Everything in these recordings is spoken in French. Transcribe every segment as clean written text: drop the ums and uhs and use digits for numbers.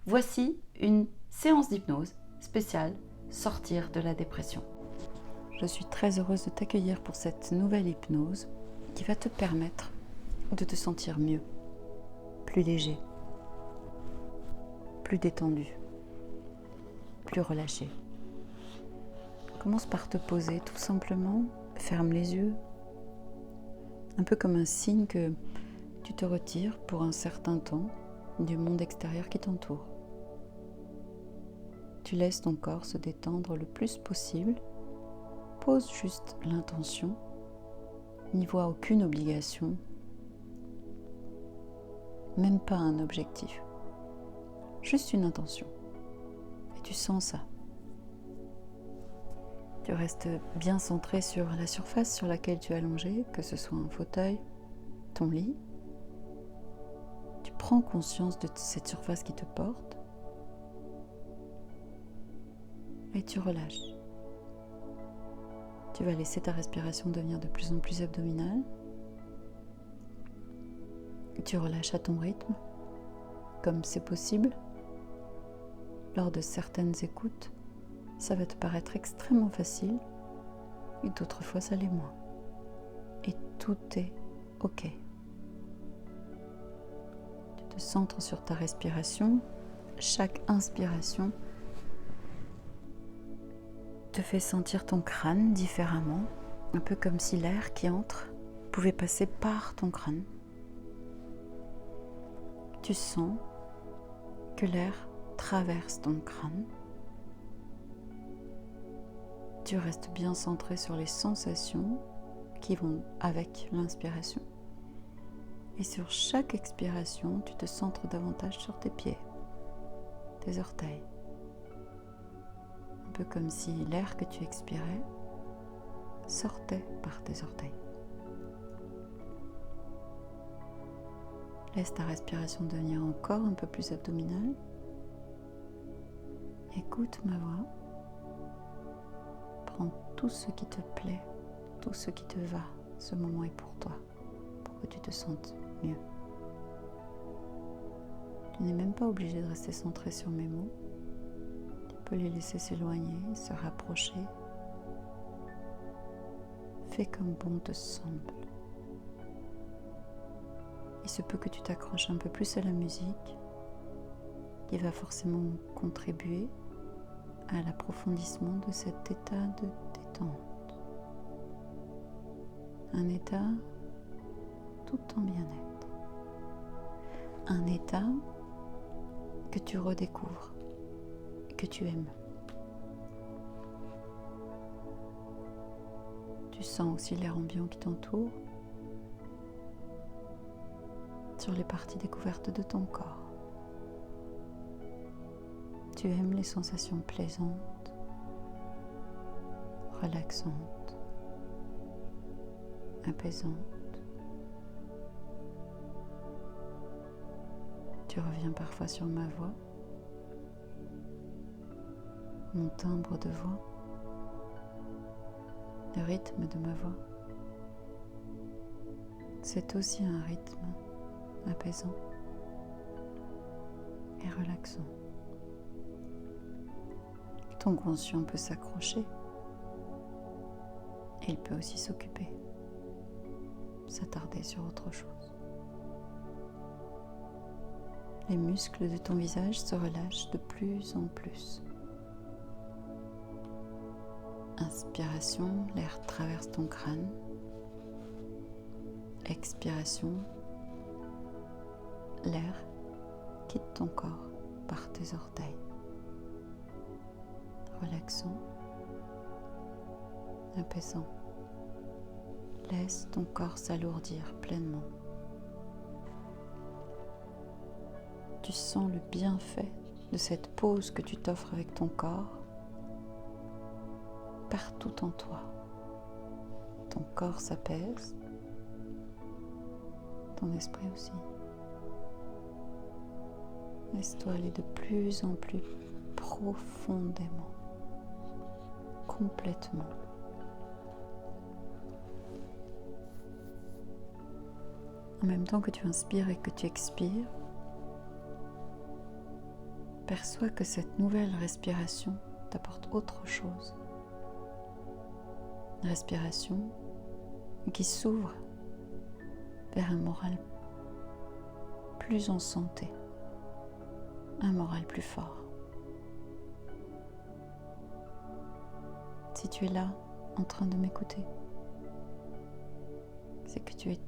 Voici une séance d'hypnose spéciale Sortir de la dépression. Je suis très heureuse de t'accueillir pour cette nouvelle hypnose qui va te permettre de te sentir mieux, plus léger, plus détendu, plus relâché. Commence par te poser tout simplement, ferme les yeux, un peu comme un signe que tu te retires pour un certain temps du monde extérieur qui t'entoure. Tu laisses ton corps se détendre le plus possible, pose juste l'intention, n'y vois aucune obligation, même pas un objectif, juste une intention. Et tu sens ça. Tu restes bien centré sur la surface sur laquelle tu es allongé, que ce soit un fauteuil, ton lit. Tu prends conscience de cette surface qui te porte et tu relâches. Tu vas laisser ta respiration devenir de plus en plus abdominale. Tu relâches à ton rythme, comme c'est possible. Lors de certaines écoutes, ça va te paraître extrêmement facile et d'autres fois ça l'est moins. Et tout est OK. Tu te centres sur ta respiration. Chaque inspiration te fait sentir ton crâne différemment, un peu comme si l'air qui entre pouvait passer par ton crâne. Tu sens que l'air traverse ton crâne. Tu restes bien centré sur les sensations qui vont avec l'inspiration. Et sur chaque expiration, tu te centres davantage sur tes pieds, tes orteils. Un peu comme si l'air que tu expirais sortait par tes orteils. Laisse ta respiration devenir encore un peu plus abdominale. Écoute ma voix. Prends tout ce qui te plaît, tout ce qui te va. Ce moment est pour toi, pour que tu te sentes mieux. Tu n'es même pas obligé de rester centré sur mes mots. Tu peux les laisser s'éloigner, se rapprocher. Fais comme bon te semble. Il se peut que tu t'accroches un peu plus à la musique, qui va forcément contribuer à l'approfondissement de cet état de détente. Un état tout en bien-être. Un état que tu redécouvres, que tu aimes. Tu sens aussi l'air ambiant qui t'entoure sur les parties découvertes de ton corps. Tu aimes les sensations plaisantes, relaxantes, apaisantes. Tu reviens parfois sur ma voix, mon timbre de voix, le rythme de ma voix. C'est aussi un rythme apaisant et relaxant. Ton conscient peut s'accrocher et il peut aussi s'occuper, s'attarder sur autre chose. Les muscles de ton visage se relâchent de plus en plus. Inspiration, l'air traverse ton crâne. Expiration, l'air quitte ton corps par tes orteils. Relaxant, apaisant. Laisse ton corps s'alourdir pleinement. Tu sens le bienfait de cette pause que tu t'offres avec ton corps partout en toi. Ton corps s'apaise, ton esprit aussi. Laisse-toi aller de plus en plus profondément, complètement. En même temps que tu inspires et que tu expires, Perçois que cette nouvelle respiration t'apporte autre chose. Une respiration qui s'ouvre vers un moral plus en santé, un moral plus fort. Si tu es là, en train de m'écouter, c'est que tu es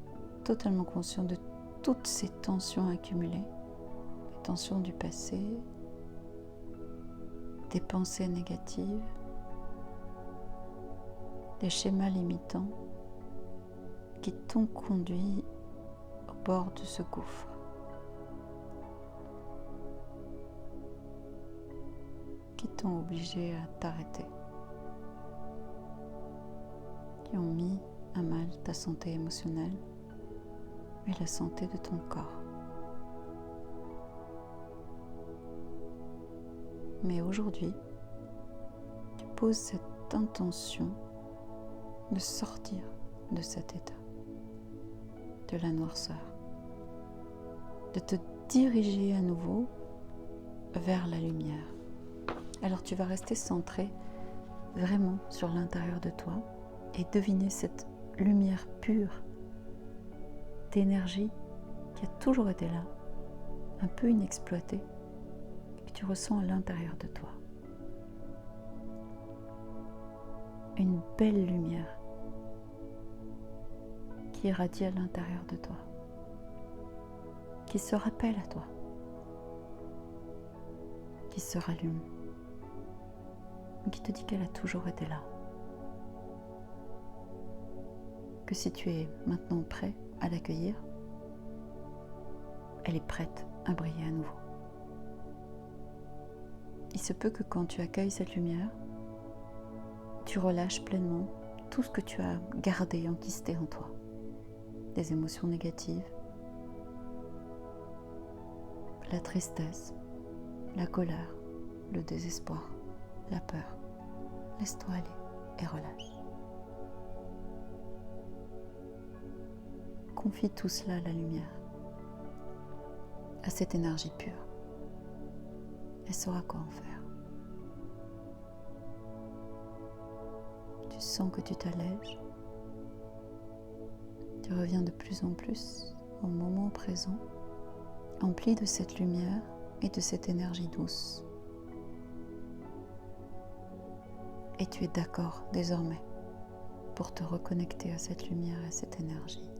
totalement conscient de toutes ces tensions accumulées, les tensions du passé, des pensées négatives, des schémas limitants qui t'ont conduit au bord de ce gouffre. Qui t'ont obligé à t'arrêter, qui ont mis à mal ta santé émotionnelle et la santé de ton corps. Mais aujourd'hui, tu poses cette intention de sortir de cet état, de la noirceur, de te diriger à nouveau vers la lumière. Alors tu vas rester centré vraiment sur l'intérieur de toi et deviner cette lumière pure d'énergie qui a toujours été là, un peu inexploitée, et que tu ressens à l'intérieur de toi. Une belle lumière qui irradie à l'intérieur de toi, qui se rappelle à toi, qui se rallume, qui te dit qu'elle a toujours été là. Que si tu es maintenant prêt à l'accueillir, elle est prête à briller à nouveau. Il se peut que quand tu accueilles cette lumière, tu relâches pleinement tout ce que tu as gardé, enquisté en toi. Des émotions négatives, la tristesse, la colère, le désespoir, la peur. Laisse-toi aller et relâche. Confie tout cela à la lumière, à cette énergie pure. Elle saura quoi en faire. Tu sens que tu t'allèges. Tu reviens de plus en plus au moment présent, empli de cette lumière et de cette énergie douce. Et tu es d'accord désormais pour te reconnecter à cette lumière et à cette énergie.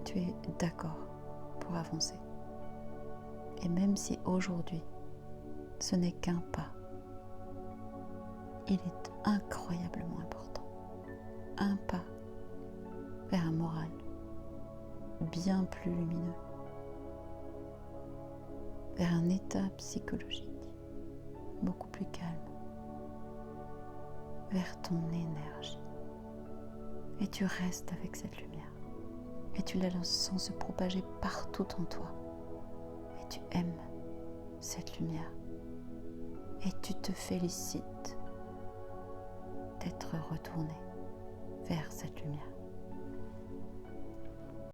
Tu es d'accord pour avancer. Et même si aujourd'hui, ce n'est qu'un pas, il est incroyablement important. Un pas vers un moral bien plus lumineux, vers un état psychologique beaucoup plus calme, vers ton énergie. Et tu restes avec cette lumière. Et tu la sens se propager partout en toi. Et tu aimes cette lumière. Et tu te félicites d'être retourné vers cette lumière.